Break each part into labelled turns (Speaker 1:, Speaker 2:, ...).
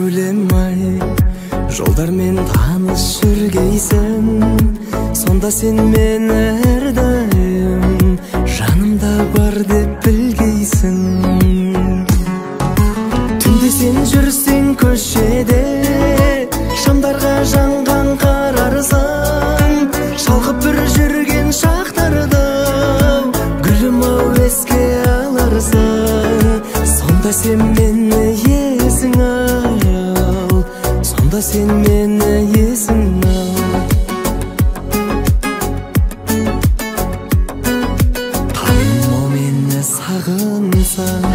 Speaker 1: сәулем ай, жолдармен таныс жүргейсің, сонда сен мені әрдайым жанымда бар деп білгейсің. Түнде сен жүрсең көшеде, шамдарға жанған қарарсың, шалқып бір жүрген шақтарды гүлім ау еске аларсың. Сонда сен мені есің ал, сонда сен мені есің ал. Таным ау мені сағынсаң,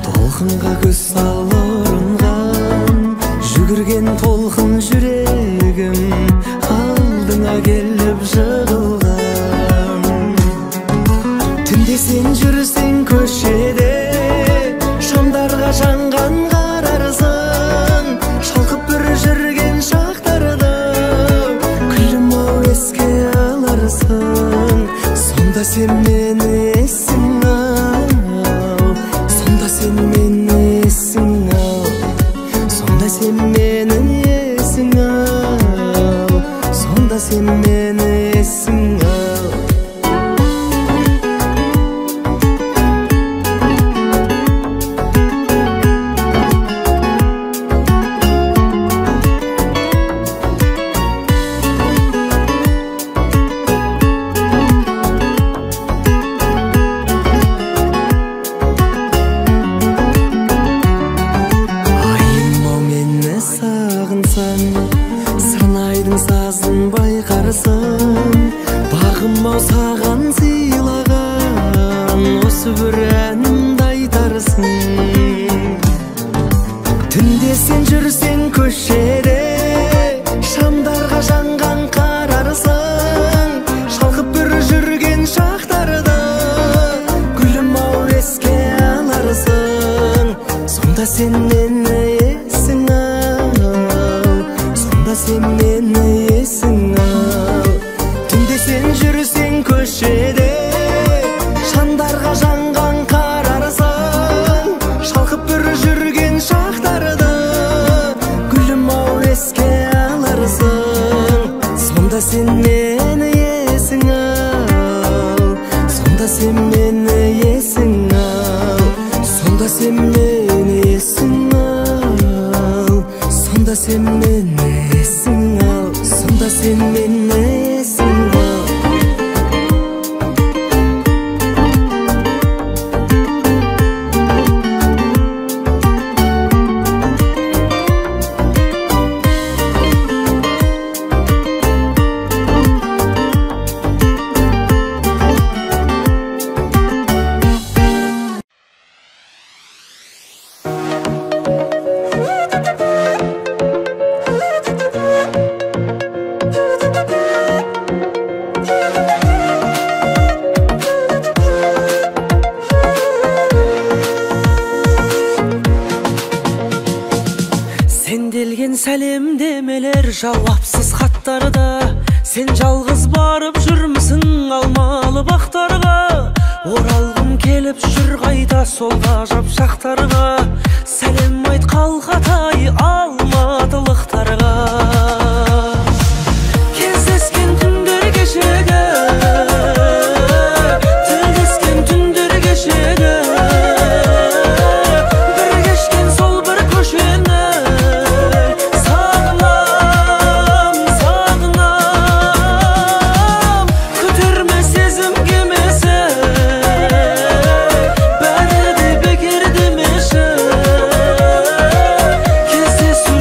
Speaker 1: толқынға көз сал ұрынған, жүгірген толқын жүрегім алдыңа келіп жығылған. Түнде сен жүрсең көшеде, шамдарға жанған қарарсың, шалқып бір жүрген шақтарды күлім ау еске аларсың. Сонда сен мені есің ал, сонда сен мені есің ал, сонда сен мені есің ал, сонда сен мені есің ал. Сырнайдың сазын байқарсың, бағым ау саған сыйлаған осы бір әнімді айтарсың. Түнде сен жүрсең көшеде, шамдарға жанған қарарсың, шалқып бір жүрген шақтарды гүлім ау еске аларсың. Сонда сен мені есің ал, сонда сен мені есің ал. Түнде сен жүрсең көшеде, шамдарға жанған қарарсың, шалқып бір жүрген шақтарды гүлім ау еске аларсың. Сонда сен мені есің ал, сонда сен мені есің ал, сонда сен мені есің ал, сонда сен мені есің ал, сонда сен мені есің ал.
Speaker 2: Сенделген сәлемдемелер, жауапсыз хаттарда, сен жалғыз барып жүрмісің алмалы бақтарға. Оралғым келіп жүр қайда сол ғажап шақтарға, сәлем айт қалқатай алматылықтарға. Кездескен түндер кешегі, тілдескен түндер кешегі, бір кешкен сол бір көшені
Speaker 3: Кездесу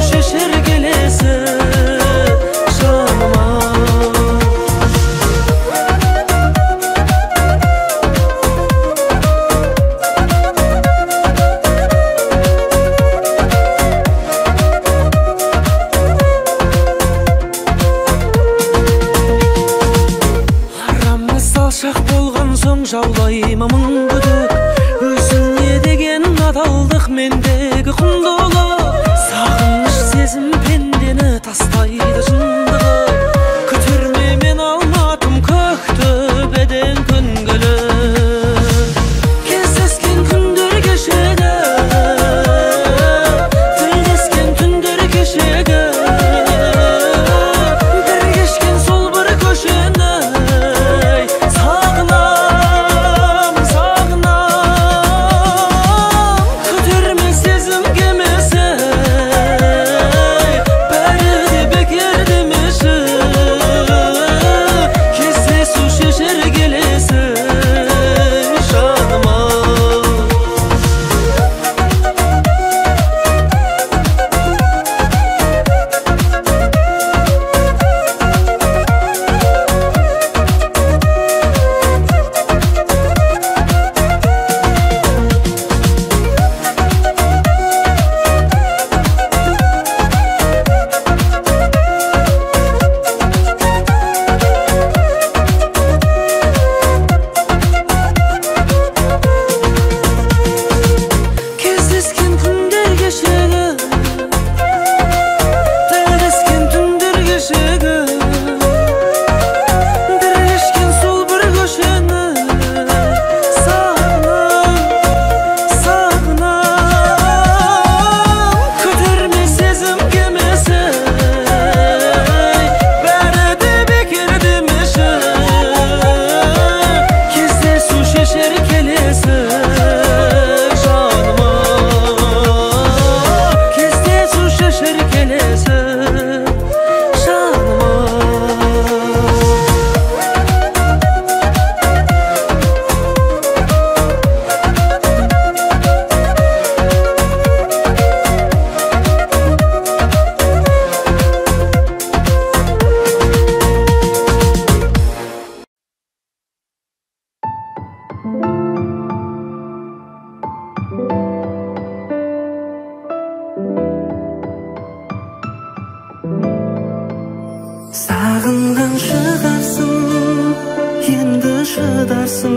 Speaker 1: шыдарсың,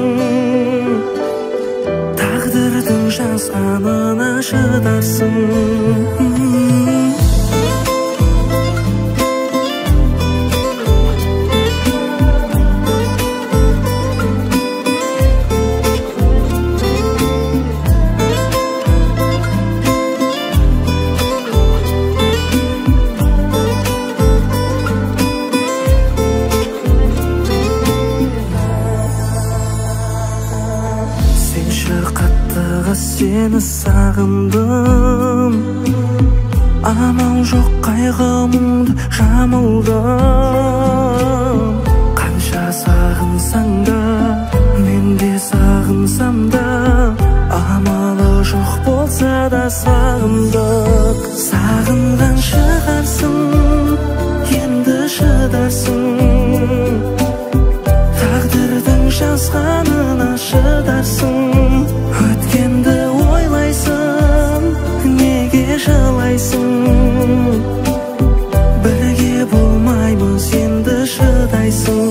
Speaker 1: тағдырдың жазғанына шыдарсың. Сені сағындым, амал жоқ қайғы мұңды жамылдым. Қанша сағынсаң да, мен де сағынсам да, амалы жоқ болса да сағындық. Сағынған шығарсың, енді шыдарсың, тағдырдың жазғанына шыдарсың. Өткенді ойлайсың, неге жылайсың? Бірге болмаймыз, енді шыдайсың.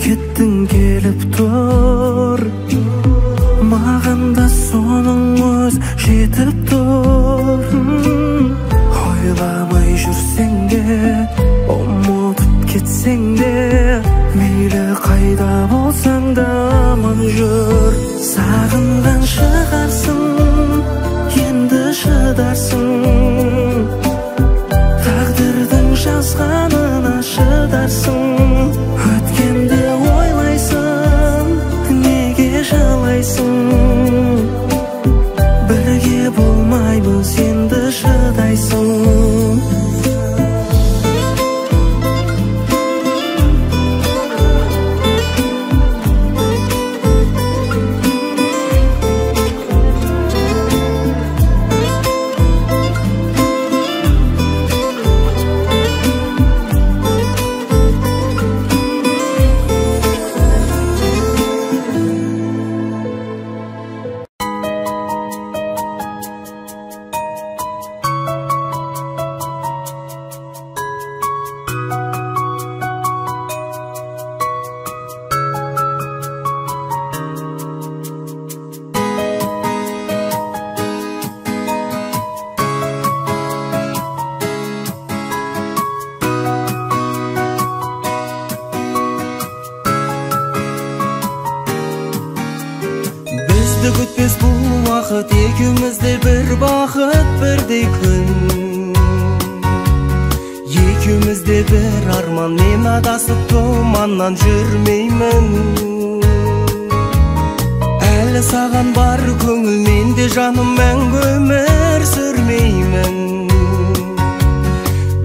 Speaker 1: Кеттің келіп тұр, маған да соның өз жетіп тұр. Ойламай жүрсең де, ұмытып кетсең де, мейлі қайда болсаң да аман жүр. Сағынған шығарсың, енді шыдарсың, тағдырдың жазғанына шыдарсың. Өткенді ойлайсың, неге жылайсың? Бірге болмаймыз, енді шыдайсың.
Speaker 2: Күтпес бұл уақыт, екеумізде бір бақыт, бірдей күн. Екеумізде бір арман, мен адасып тұманнан жүрмеймін. Әлі саған бар көңіл, менде жаным, мәңгі өмір сүрмеймін.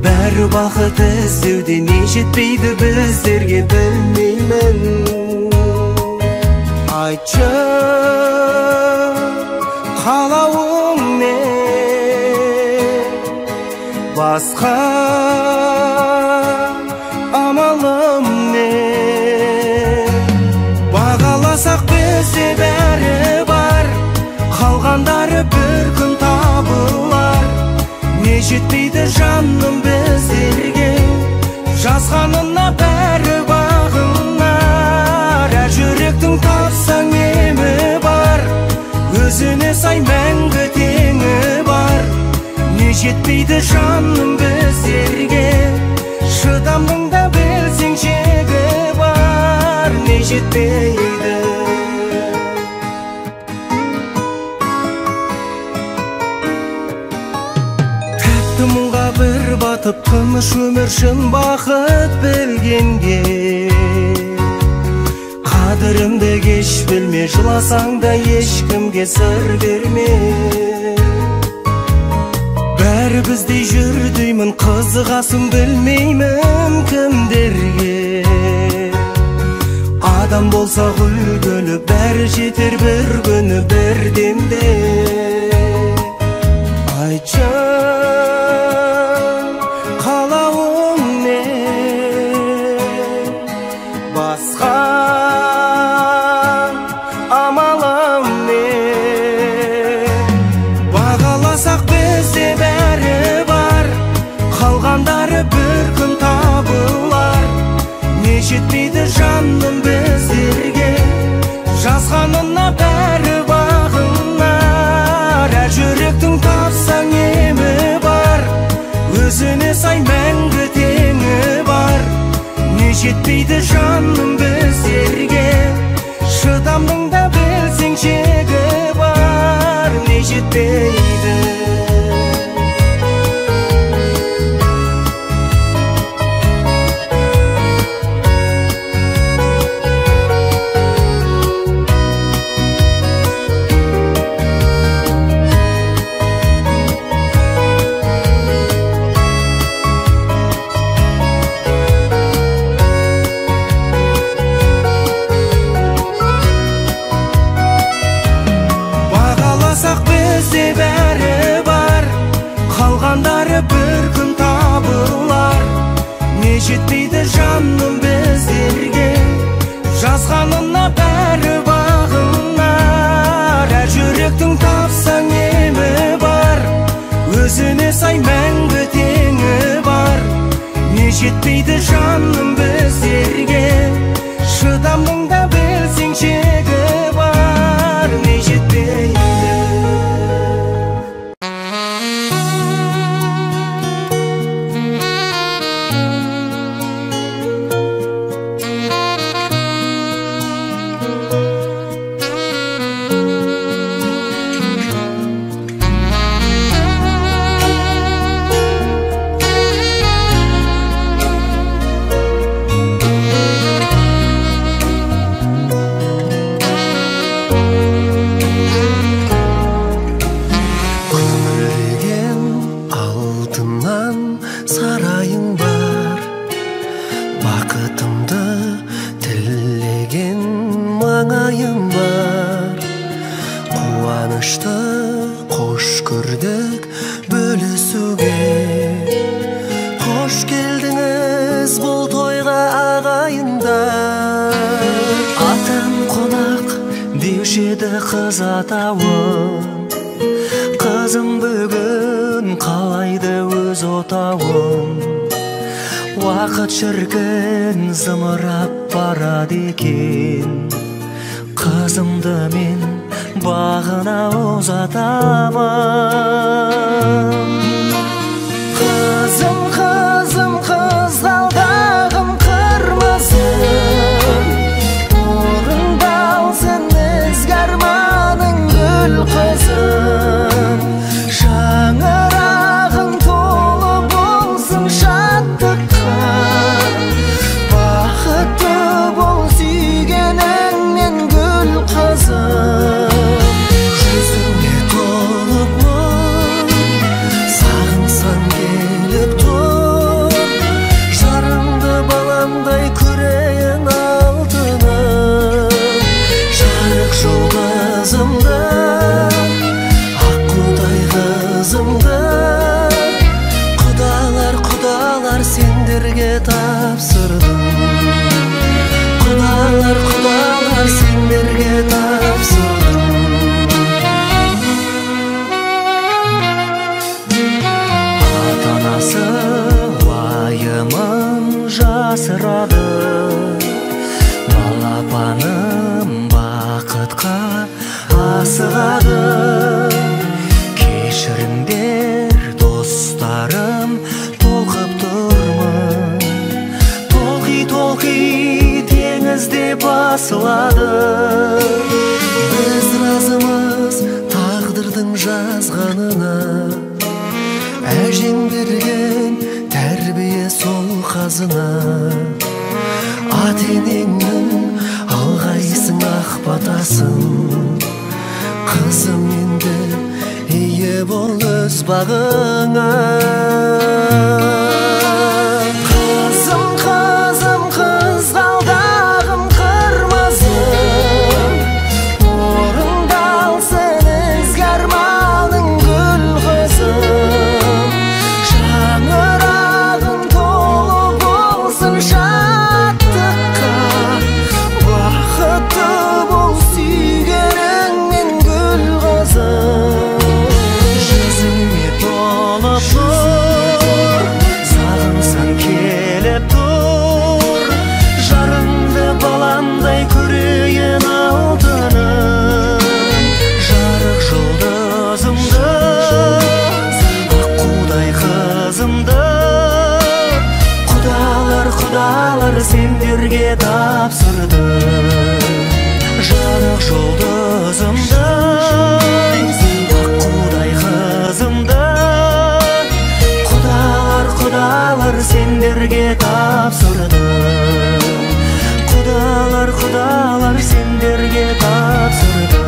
Speaker 2: Бәрі бақыт іздеуде, не жетпейді біздерге, білмеймін. Айтшы, қалауың не, басқа амалым не? Бағаласақ бізде бәрі бар, қалғандары бір күн табылар. Не жетпейді жаным біздерге, жазғанына бәрі бағынар. Әр жүректің тапсаң емі бар, өзіне сай мәңгі теңі бар. Не жетпейді жаным біздерге, шыдамның да білсең шегі бар. Не жетпейді. Тәтті мұңға бір батып, тыныш өмір шын бақыт білгенге. Қадірімді кеш білме, жыласаң да ешкімге сыр берме. Бәрі біздей жүр деймін, қызығасың білмеймін кімдерге. Адам болса үлгілі, бәрі жетер бір күні бір демде. айтшы қалауың не басқа амалым не бағаласақ бізде бәрі бар қалғандары бір күн табылар не жетпейді жаным біздерге жазғанына бәрі бағынар әр жүректің тапсаң емі бар өзіне сай мәңгі теңі бар не жетпейді жаным біздерге шыдамның да білсең шегі бар не жетпейді бәрі бар қалғандары бір күн табылар не жетпейді жаным біздерге жазғанына бәрі бағынар әр жүректің тапсаң емі бар өзіне сай мәңгі теңі бар не жетпейді жаным біздерге шыдамның да білсең шегі бар не жетпейді қыз атауын қызым бүгін қалайды өз отауын уақыт шіркін зымырап барады екен қызымды мен бағына ұзатамын қызым қызым қызғалдағым қырмызым орындалсын арманың гүл қызым шаңырағың толы болсын шаттыққа бақытты бол сүйгеніңмен гүл қызым жүзіңе толып мұң сағынсаң келіп тұр жарыңды баламдай көрейін алтыным жұлдызымды аққудай қызымды құдалар сендерге тапсырдым құдалар сендерге тапсырдым ата-анасы уайымын жасырады балапаным бақытқа асығады кешіріңдер достарым толқып тұрмын толқи теңізде басылады біз разымыз тағдырдың жазғанына әжең берген тәрбие сол қазына ата-енеңнің алғайсың ақ батасын қызым енді ие бол өз бағыңа қызым қызғалдағым қырмызым орындалсын ізгі арманың гүл қызым
Speaker 1: тапсырды. Жарық жұлдызымды, ақ құдай қызымды, құдалар сендерге тапсырды. Құдалар сендерге тапсырды.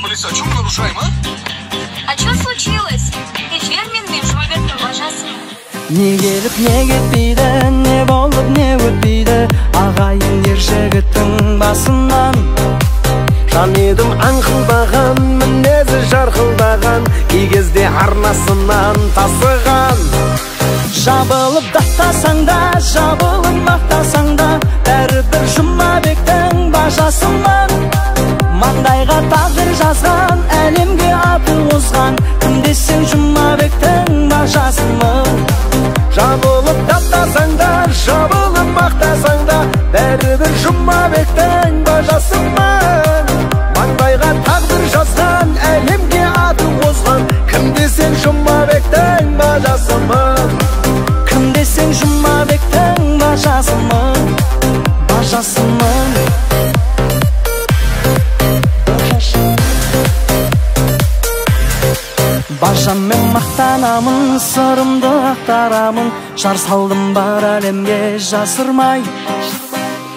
Speaker 3: Полиция, чем мы нарушаем, а?
Speaker 4: А что случилось? Кешір мен жұмабектің бажасы.
Speaker 1: Не келіп не кетпейді, не болып не өтпейді, ағайын ер жігіттің басынан.
Speaker 2: Жан едім аңқылдаған, мінезі жарқылдаған, кей кезде арнасынан тасыған.
Speaker 1: Жабылып даттасаң да, жабылып мақтасаң да, бәрібір Жұмабектің бажасынан. Маңдайға тағдыр жазған, әлемге атын озған, кім десең Жұмабектің бажасымын.
Speaker 2: Жабылып даттасаң да, жабылып мақтасаң да, бәрібір Жұмабектің бажасымын. Маңдайға тағдыр жазған, әлемге атын озған, кім десең Жұмабектің бажасымын.
Speaker 1: Кім десең Жұмабектің бажасымын, бажасымын. Бажаммен мақтанамын, сырымды ақтарамын, жар салдым бар әлемге жасырмай.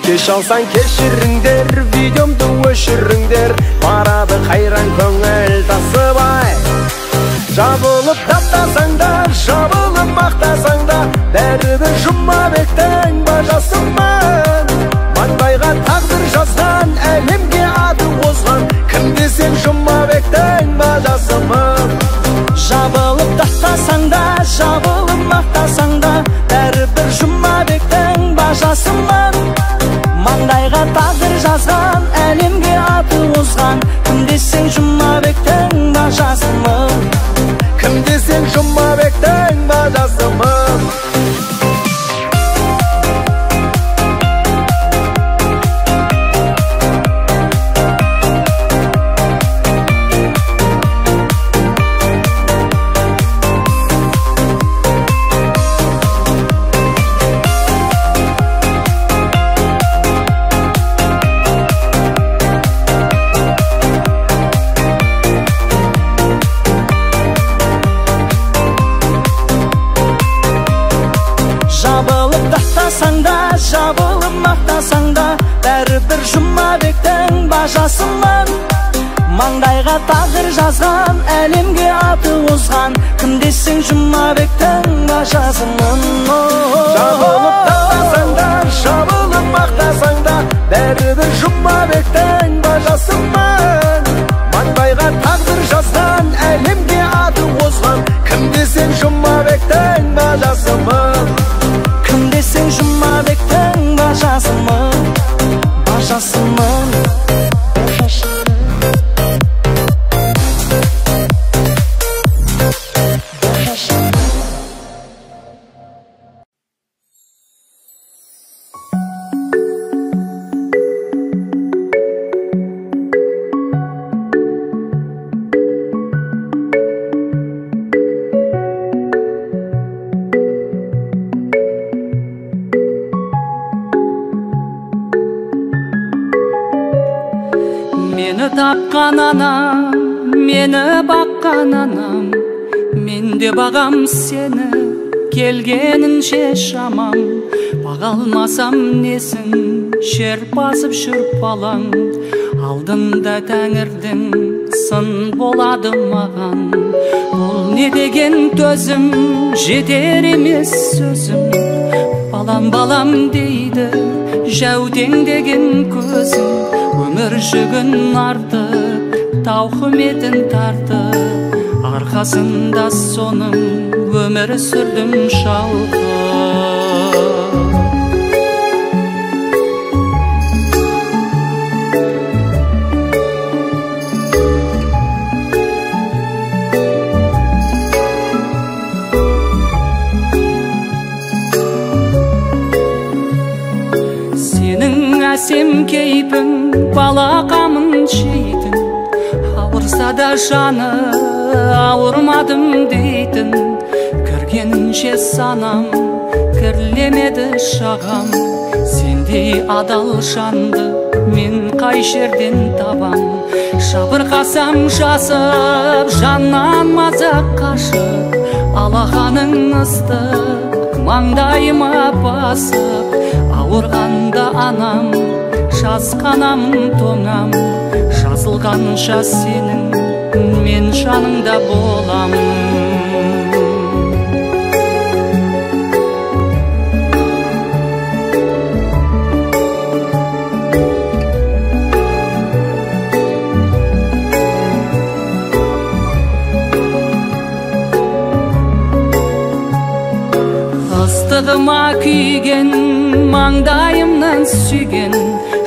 Speaker 2: Кеш алсаң кешіріңдер, видеомды өшіріңдер, барады қайран көңіл тасыбай. Жабылып таптасаң да, жабылып мақтасаң да, бәрібір Жұмабектің бажасымын. Маңдайға тағдыр жазған, әлемге аты озған, кім десең Жұмабектің бажасымын.
Speaker 1: Жабылып тастасаң да, жабылып мақтасаң да, бәрібір Жұмабектің бажасымын. Маңдайға тағдыр жазған, әлемге аты озған, кім десең Жұмабектің бажасымын.
Speaker 2: Кім десең Жұмабектің бажасымын.
Speaker 1: Жабылып мақтасаң да, бәрібір Жұмабектің бажасымын. Маңдайға тағдыр жазған, әлемге аты озған, кім десең Жұмабектің бажасымын.
Speaker 2: Жабылып тастасаң да, жабылып мақтасаң да, бәрібір Жұмабектің бажасымын. Маңдайға тағдыр жазған, әлемге аты озған, кім десең Жұмабектің бажасымын.
Speaker 1: Кім десең Жұмабектің бажасымын, бажасымын. Мені тапқан анам, мені баққан анам, мен де бағам сені, келгенінше шамам. Баға алмасам несін, шер басып шүрпалаң, алдында тәңірдің сын болады маған. Бұл не деген төзім, жетер емес сөзім. Балам балам дейді, жәудең деген көзім. Өмір жүгін артып, тауқыметін тартып, арқасында соның өмір сүрдім шалқып. әсем кейпің, балақамын жейтін, ауырса да жаны ауырмадым дейтін. Кіргенінше санам, кірлемеді шағам, сендей адал жанды мен қай жерден табам. Жабырқасам жасып, жаннан мазақ қашып, алақаның ыстық маңдайыма басып. Ауырғанда анам, жасқанамын тоңам, жазылғанша сенің мен жаныңда болам. Ыстығыма күйген, маңдайымнан сүйген,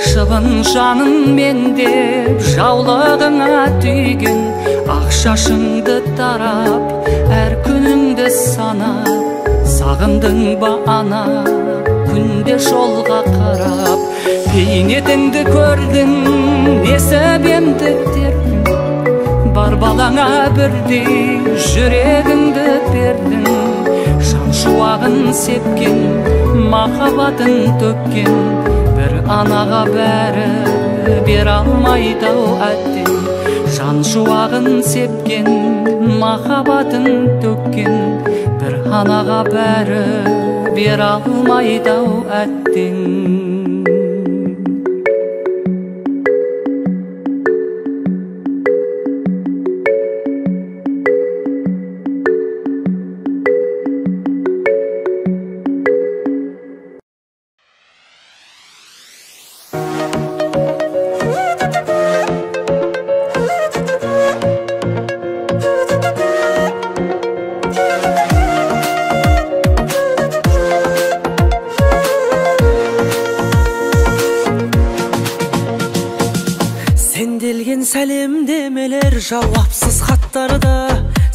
Speaker 1: шыбын жанын мендеп жаулығыңа түйген. Ақ шашыңды тарап, әр күніңді санап, сағындың ба ана, күнде жолға қарап. Бейнетіңді көрдің, несібемді тердің, бар балаңа бірдей жүрегіңді бердің. Шуағын сепкен, махаббатын төккен, бір анаға бәрі бер алмайды-ау әттен. Жан шуағын сепкен, махаббатын төккен, бір анаға бәрі бер алмайды-ау әттен.
Speaker 2: Сәлемдемелер, жауапсыз хаттарда,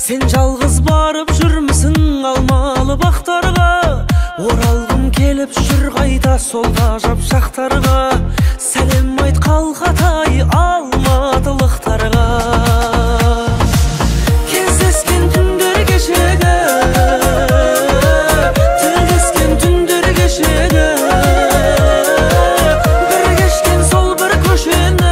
Speaker 2: сен жалғыз барып жүрмісің алмалы бақтарға. Оралғым келіп жүр қайда сол ғажап шақтарға, сәлем айт қалғатай алматылықтарға. Кездескен түндер кешегі, тілдескен түндер кешегі, бір кешкен сол бір көшені.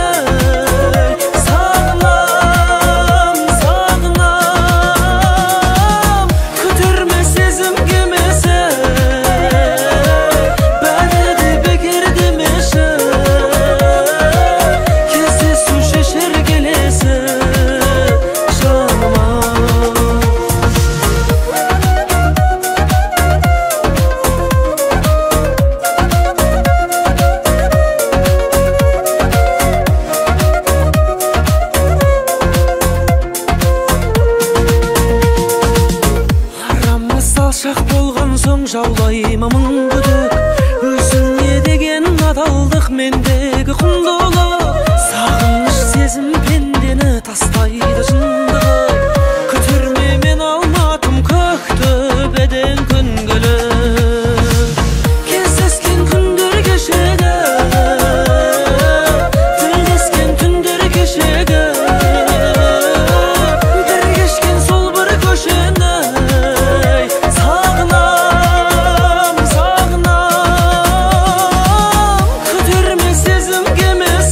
Speaker 2: Жаулаймын мың күдік, өзіңе деген адалдық мендегі құндылық. Сағыныш сезім пендені тастайды жындығы, күтірме мен алматым көктөбеден күнгілік. Кездескен күндер кешегі, тілдескен түндер кешегі, бір кешкен сол бір көшені. Сезім кемесі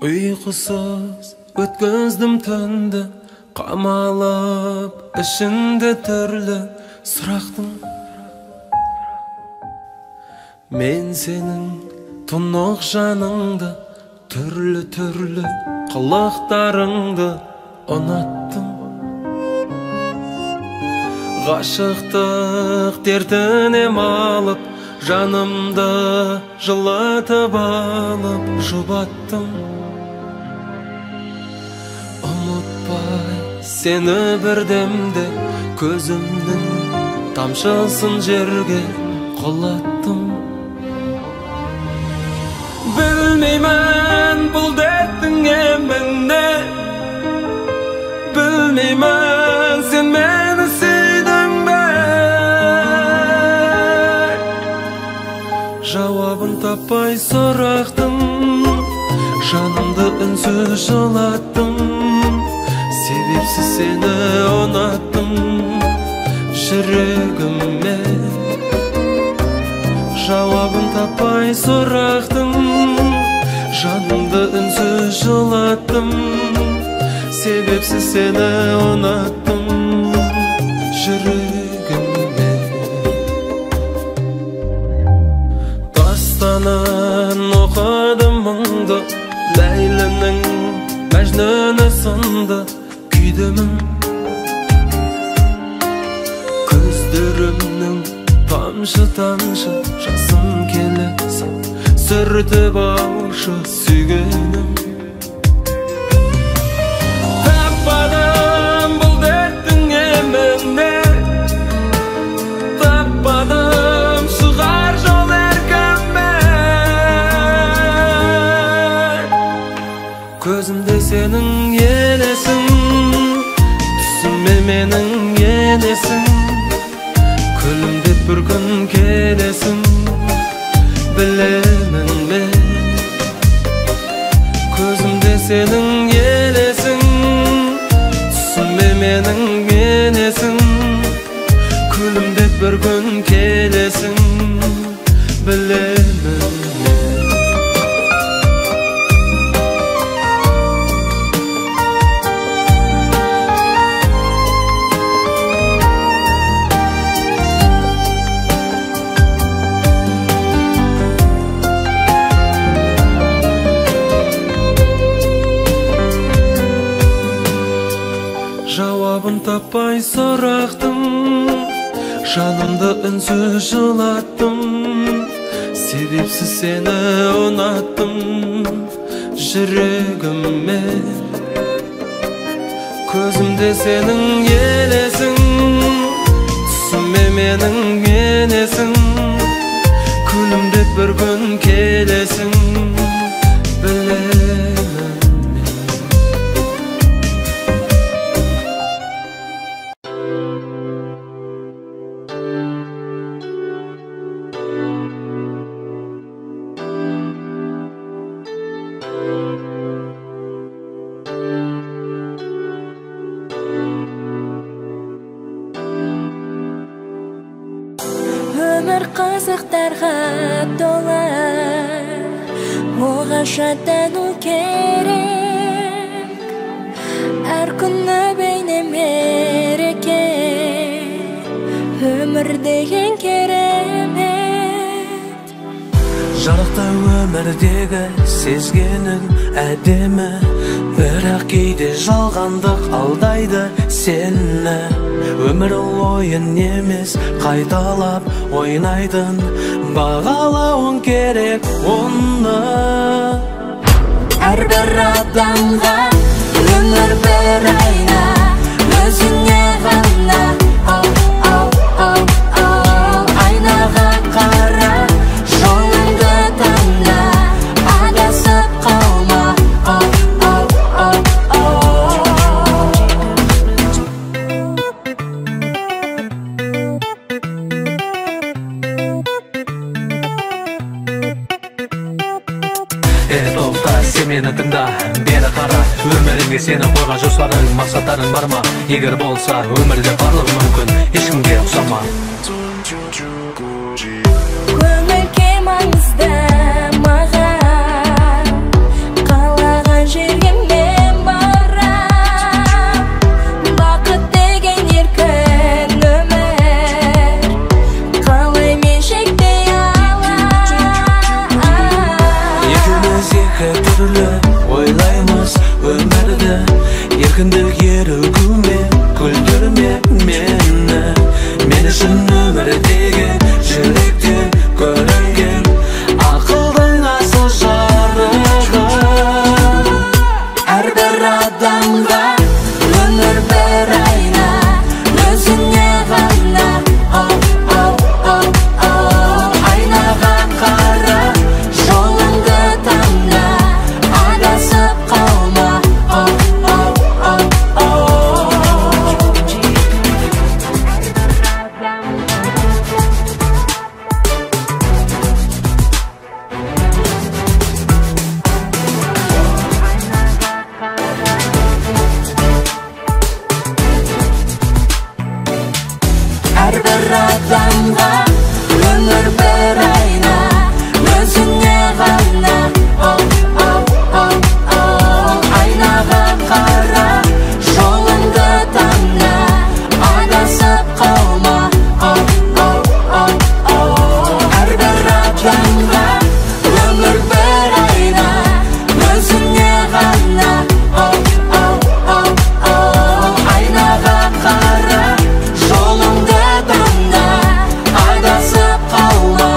Speaker 2: Uykusuz ötküzdüm töndü, qamalıp ішінде türlü sıraqtım. Men senin tunuq janыңды, türlü qılıqtarыңды unattım. Ғашықтық дертіне малып, жанымды жылатып алып жұбаттым. Ұмытпай сені бірдемде, көзімнің тамшысын жерге құлаттым. Білмеймін бұл дерттің еміне, білмеймін сен мені сүйдің бе. Жауабын таппай сұрақтым, жанымды үнсіз жылаттым. Себепсіз сені ұнаттым жүрегіме. Жауабын таппай сұрақтым, жанымды үнсіз жылаттым. Себепсіз сені ұнаттым жүрегіме. Дастанын оқыдым мұңды, Ләйлінің мәжнүні сынды күйдімін. Көздерімнің тамшы жасым келесің, сүртіп алшы сүйгенім. Таппадым бұл дерттің еміне, таппадым шығар жол әркімме. Көзімде сенің елесің, түсіме менің енесің. Күлімдеп бір күн келесің, білемін мен. Көзімде сенің елесің, түсіме менің енесің. Күлімдеп бір күн келесің, білемін мен. Жауабын таппай сұрақтым, жанымды үнсіз жылаттым. Себепсіз сені ұнаттым жүрегіме. Көзімде сенің елесің, түсіме менің енесің. Күлімдеп бір күн келесің, білемін.
Speaker 5: Өмір қызықтарға толы, оған шаттану керек. Әр күні бейне мереке, өмір деген керемет.
Speaker 2: Жарықта өмірдегі сезгенің әдемі, бірақ кейде жалғандық алдайды сені. Өмір ойын емес, қайталап ойнайдың, бағалауың керек оны.
Speaker 5: Әрбір адамға өмір бір айна, өзіңе ғана. Айнаға қара, жолыңды таңда, адасып қалма.
Speaker 2: Тоқта, сен мені тыңда, бері қара. Өміріңе сені қойған жоспарың, мақсаттарың бар ма? Егер болса, өмірде барлығы мүмкін, ешкімге ұқсама.
Speaker 5: Көңілге маңызды маған, қалаған
Speaker 1: екі түрлі ойлаймыз өмірді, еркіндік ерігуме күлдірме мені. Мен үшін өмірдегі жүректен көрінген ақылдың асыл жарығы.
Speaker 5: Әрбір адамға өмір бір айна, өзіңе ғана. Айнаға қара, жолыңды таңда, адасып қалма. Әрбір адамға өмір бір айна, өзіңе ғана. Айнаға қара, жолыңды таңда, адасып қалма. Әрбір адамға өмір бір айна, өзіңе ғана. Айнаға қара, жолыңды таңда, адасып қалма.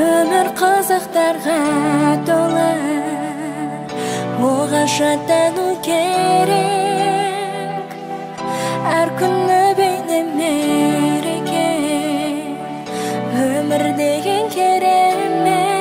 Speaker 5: Өмір қызықтарға толы, оғашаттану керек. Әр күні бейне мереке, өмір деген керемет.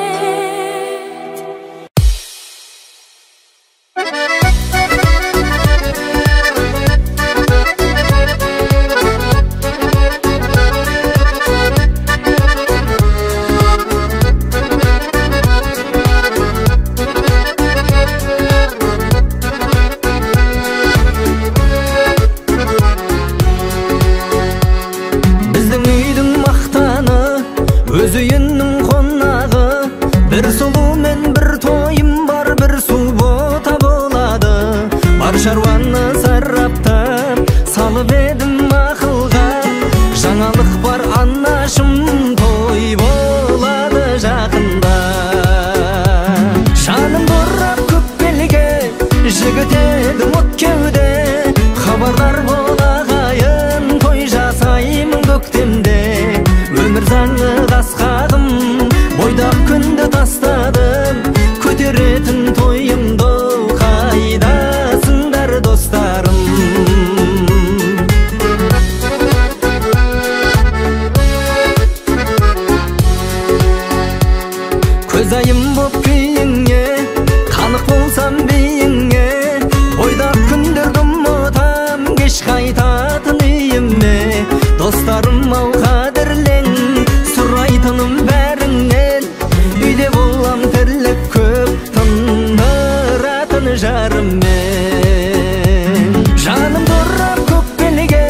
Speaker 1: Біздің үйдің мақтаны, өз үйінің қонағы, бір сұлу мен бір тойым бар, бір суббота болады. Бар шаруаны сараптап салып едім ақылға, жаңалық бар анашым, той болады жақында. Жаным бұрап көп белге, жігіт едім от кеуде, хабардар бол ағайын, той жасаймын көктемде. Өмір заңы қасқадым, бойдақ күнді тастадым, көтеретін тойымды қайдасыңдар достарым. Көзайым боп күйіңе, қанық болсам бейіңе, бойдақ күндерді ұмытам, кеш қайтатын үйіме. Достарым ау қадірлен, сұрайтыным бәріңнен, үйде болам тірлік көп, тындыратын жарыммен. Жаным тұрап көк белге,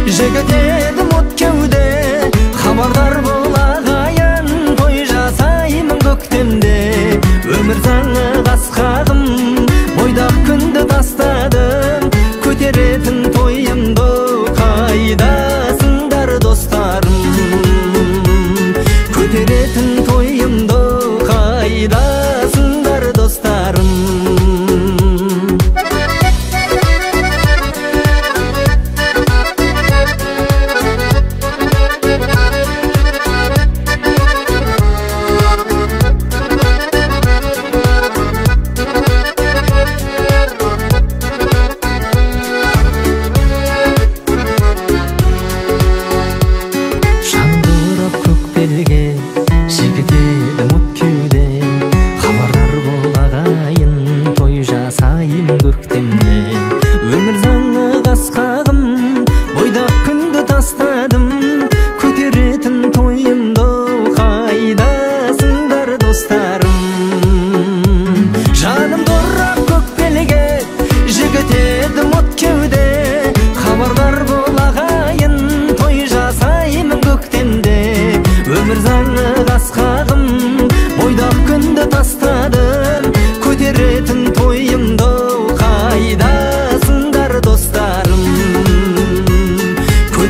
Speaker 1: жігіт едім от кеуде, хабардар бол ағайын, той жасаймын көктемде. Өмір заңы қасқағым, бойдақ күнді тастадым, көтеретін тойымды қайдасыңдар достарым. Көтеретін тойымды қайдасыңдар достарым.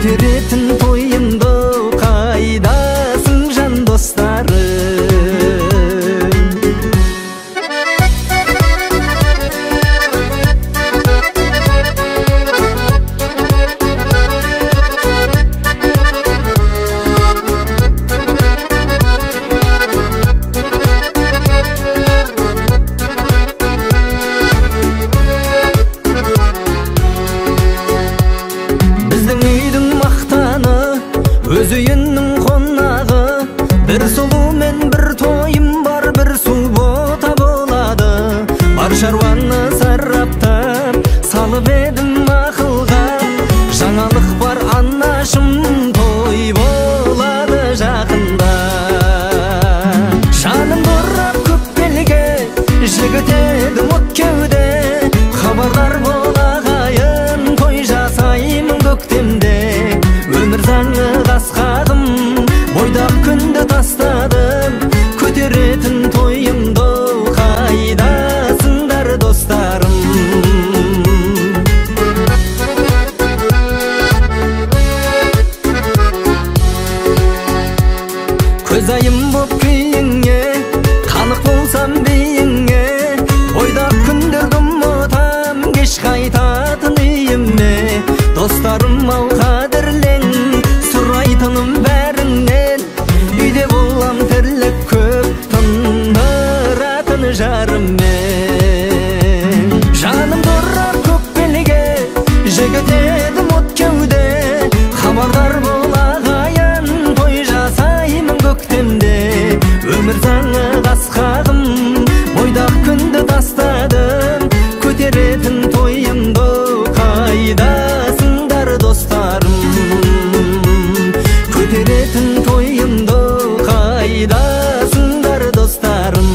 Speaker 1: көтеретін тойымды қайдасың жан шаруаны сараптап салып едім ақылға. Жаңалық бар анашым, той болады жақында. Жаным бұрап көп белге, жігіт едім от кеуде. Хабардар бол ағайын, той жасаймын көктемде. Өмір заңы қасқадым, бойдақ күнді тастадым. Көтеретін тойымды қайдасыңдар достарым. Көзайым боп күйіңе, қанық болсам бейіңе. Бойдақ күндерді ұмытам, кеш қайтатын үйіме. Достарым ау қадірлен, сұрайтыным бәріңнен. Үйде болам тірлік көп, тындыратын жарыммен. Жаным дұрап көп белге, жігіт едім от кеуде. Хабардар бол ағайын, той жасаймын көктемде. Өмір заңы қасқадым, бойдақ күнді тастадым. Көтеретін тойымды қайдасыңдар достарым. Көтеретін тойымды қайдасыңдар достарым.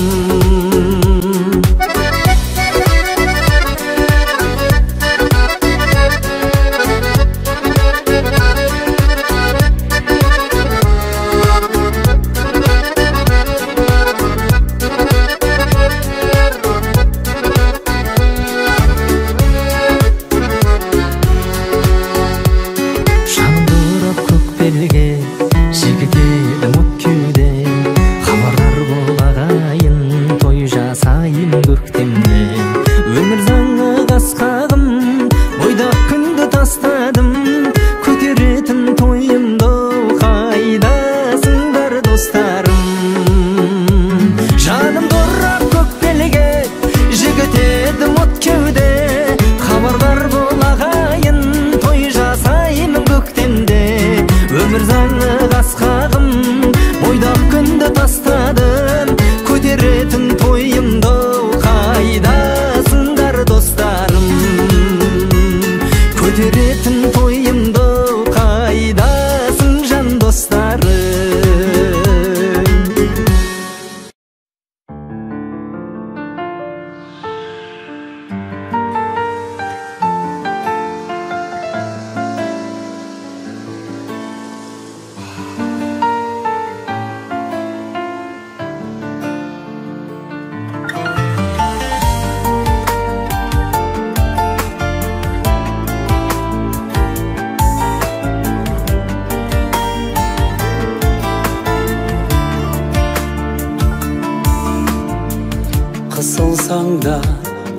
Speaker 6: Қысылсаң да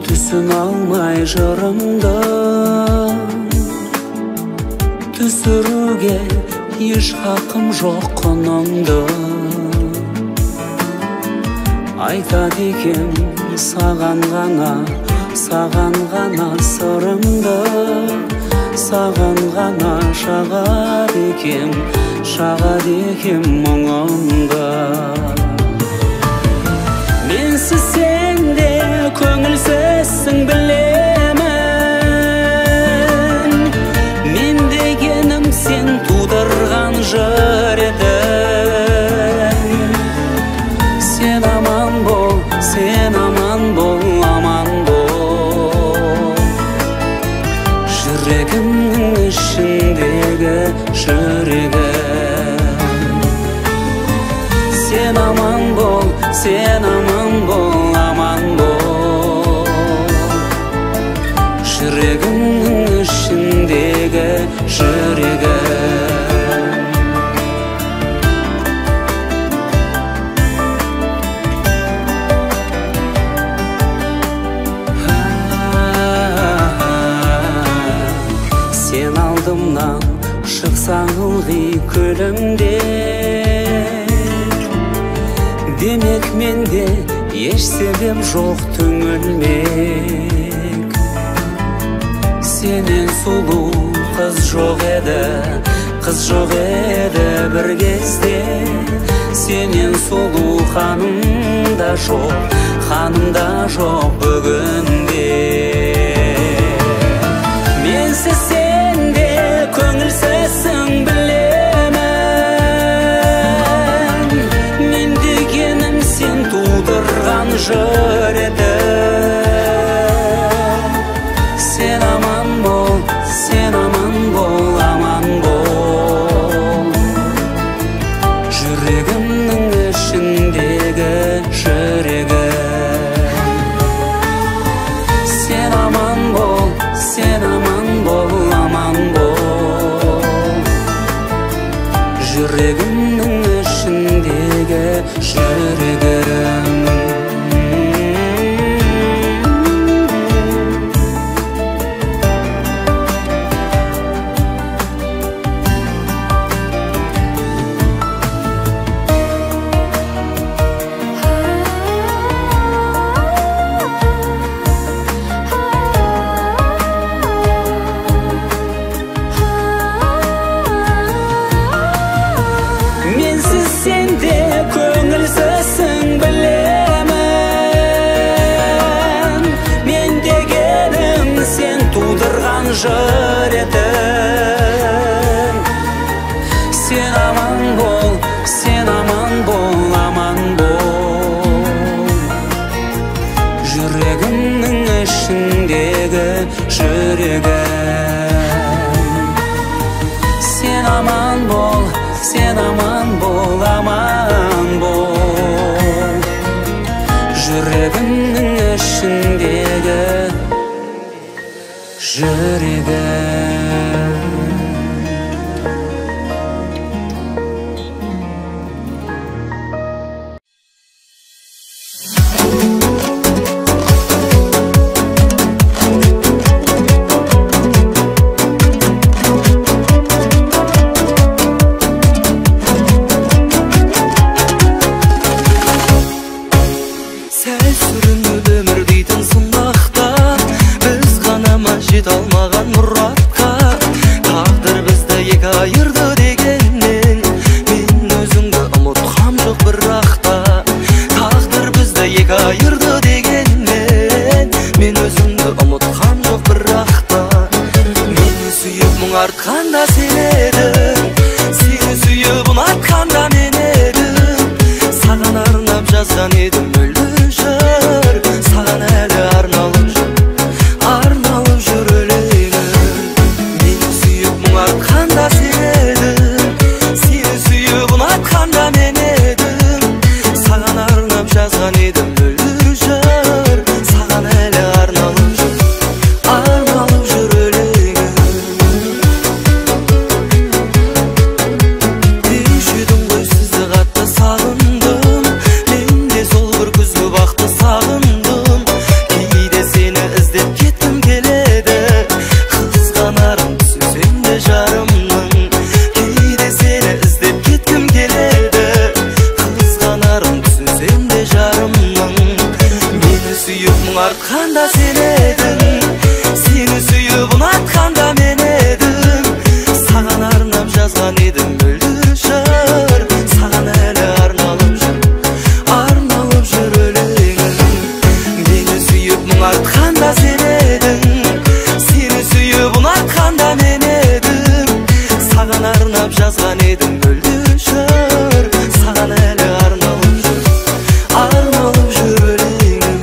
Speaker 6: түсін алмай жырымды, түсіруге еш хақым жоқ құнымды. Айтады екем саған ғана сырымды, саған ғана шағады екем мұңымды. Менсіз сен де көңілсізсің білемін, мен дегенім сен тудырған жыр едің. Сен аман бол, аман бол, жүрегімнің ішіндегі жүрегім. Сен аман бол, аман бол, жүрегімнің ішіндегі жүрегім. Сен алдымнан шықсаң ылғи күлімде, демек менде еш себеп жоқ түңілмек. Сенен сұлу қыз жоқ еді бір кезде. Сенен сұлу ханым да жоқ қанымда жоқ бүгінде. Менсіз сенде көңілсізсің білемін, мен дегенім сен тудырған жыр еді. Сен аман бол, сен аман бол, аман бол. Жүрегімнің ішіндегі жүрегім. Сен аман бол, сен аман бол, аман бол. Жүрегімнің ішіндегі жүрегім. Менсіз сенде көңілсізсің білемін, мен дегенім сен тудырған жыр едің. Сен аман бол, сен аман бол, аман бол. Жүрегімнің ішіндегі жүрегім. Сен аман бол, сен аман бол, аман бол. Жүрегімнің ішіндегі жүрегім.
Speaker 1: Сәл сүрініп өмір дейтін сынақта, біз ғанама жет алмаған мұратқа. Тағдыр бізді екі айырды дегеннен, мен өзіңді ұмытқам жоқ бірақта. Тағдыр бізді екі айырды дегеннен, мен өзіңді ұмытқам жоқ бірақта. Мені сүйіп мұң артқанда сен едің, сені сүйіп ұнатқанда мен едім. Саған арнап жазған едім саған әлі арналып жүр өлеңім. Мені сүйіп мұң артқанда сен едің, сені сүйіп ұнатқанда мен едім. Саған арнап жазған едім мөлдір жыр, саған әлі арналып жүр өлеңім. Деуші едің ғой сізді қатты сағындым, мен де сол бір күзгі бақты сағындым. Кейде сені іздеп кеткім келеді, қызғанарым түсінсең де жарымның. Кейде сені іздеп кеткім келеді, қызғанарым түсінсең де жарымның. Мені сүйіп мұң артқанда сен едің, сені сүйіп ұнатқанда мен едім. Саған арнап жазған едім мөлдір жыр, саған әлі арналып жүр өлеңім. Мені сүйіп мұң артқанда сен едің, сені сүйіп ұнатқанда мен едім. Саған арнап жазған едім мөлдір жыр, саған әлі арналып жүр өлеңім.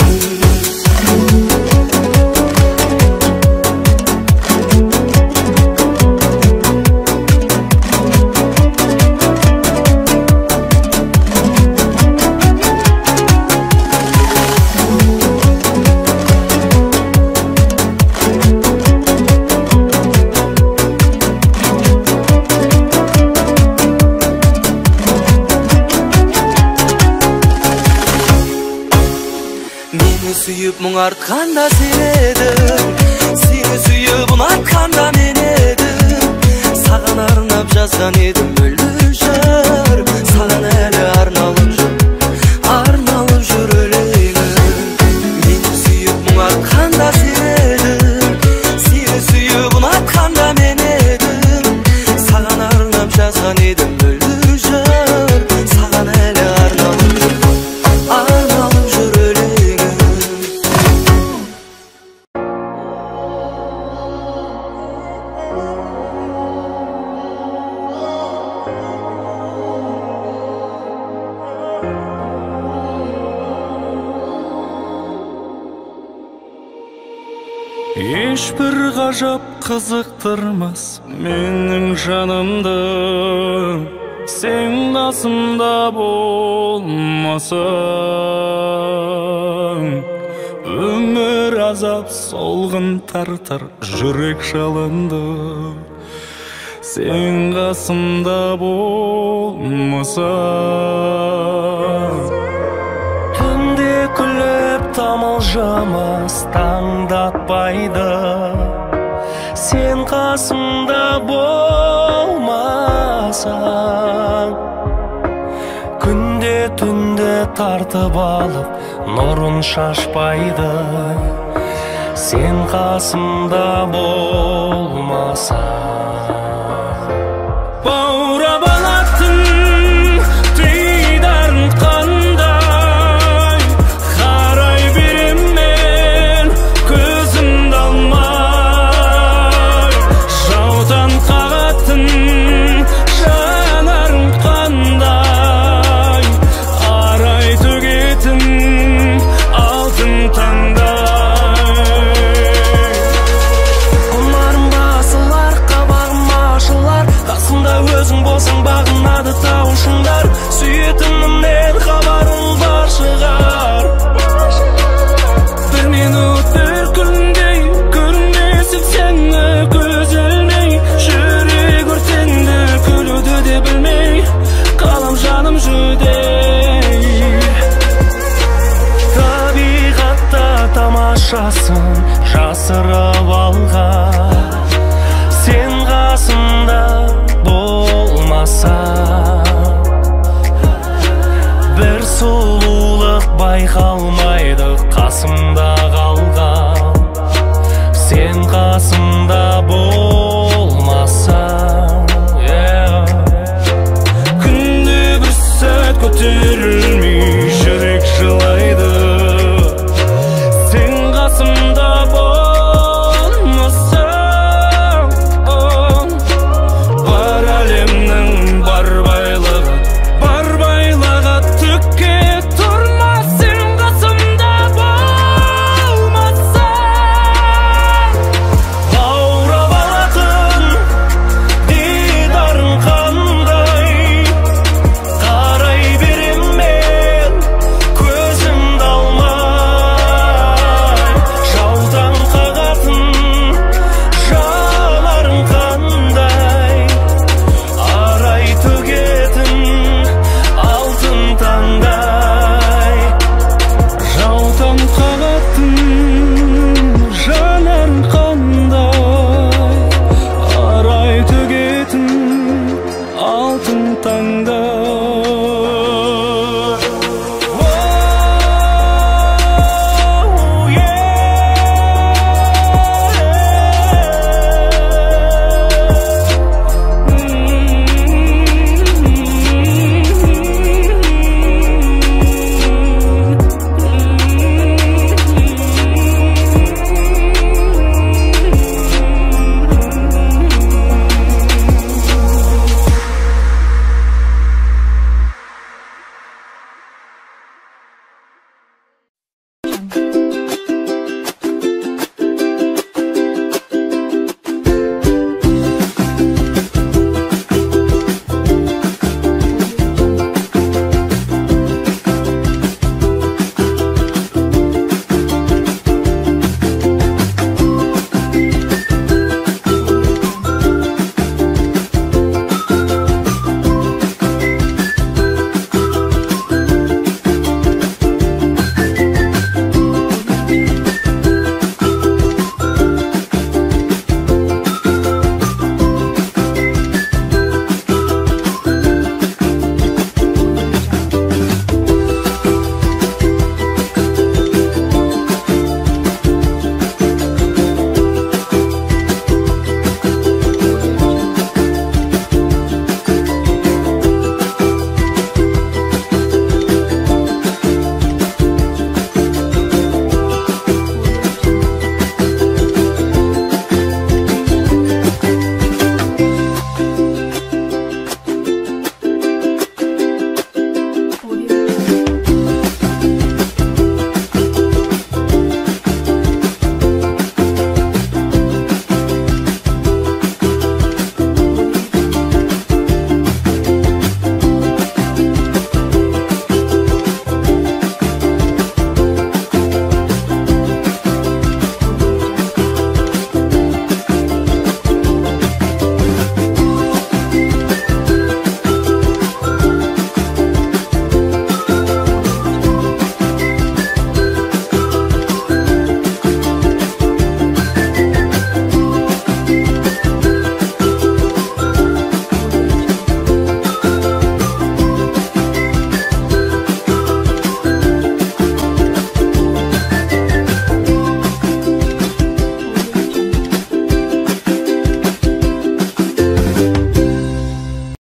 Speaker 1: Мені сүйіп мұң артқанда сен едің, сені сүйіп ұнатқанда мен едім. Саған арнап жазған едім мөлдір жыр, саған әлі арналып жүр өлеңім. Мені сүйіп мұң артқанда сен едің, сені сүйіп ұнатқанда мен едім. Саған арнап жазған едім мөлдір жыр, саған әлі арналып жүр өлеңім. ешбір ғажап қызықтырмас менің жанымды сен қасымда болмасаң. Өмір азап солғын тартар жүрек жалынды сен қасымда болмасаң. Түнде күліп тамылжымас таңдатпайды сен қасымда болмасаң. Күнде түнде тартып алып нұрын шашпайды сен қасымда болмасаң. Баурап алатын дидарын қандай қарай берем мен көзімді алмай. Жаудан қағатын жанарың қандай арай төгетін алтын таңдай. Құмарым басылар қабағым ашылар қасымда өзің болсаң бағынады тауышыңдар. Сүйетінімнен хабарың бар шығар. Бір минут бір күндей көрмесіп сені көз ілмей жүрек өртенді күлуді де білмей қалам жаным жүдей. Табиғатта тамашасын жасырып алған сен қасымда болмасаң. Бір сұлулық байқалмайды қасымда қалған сен қасымда бол.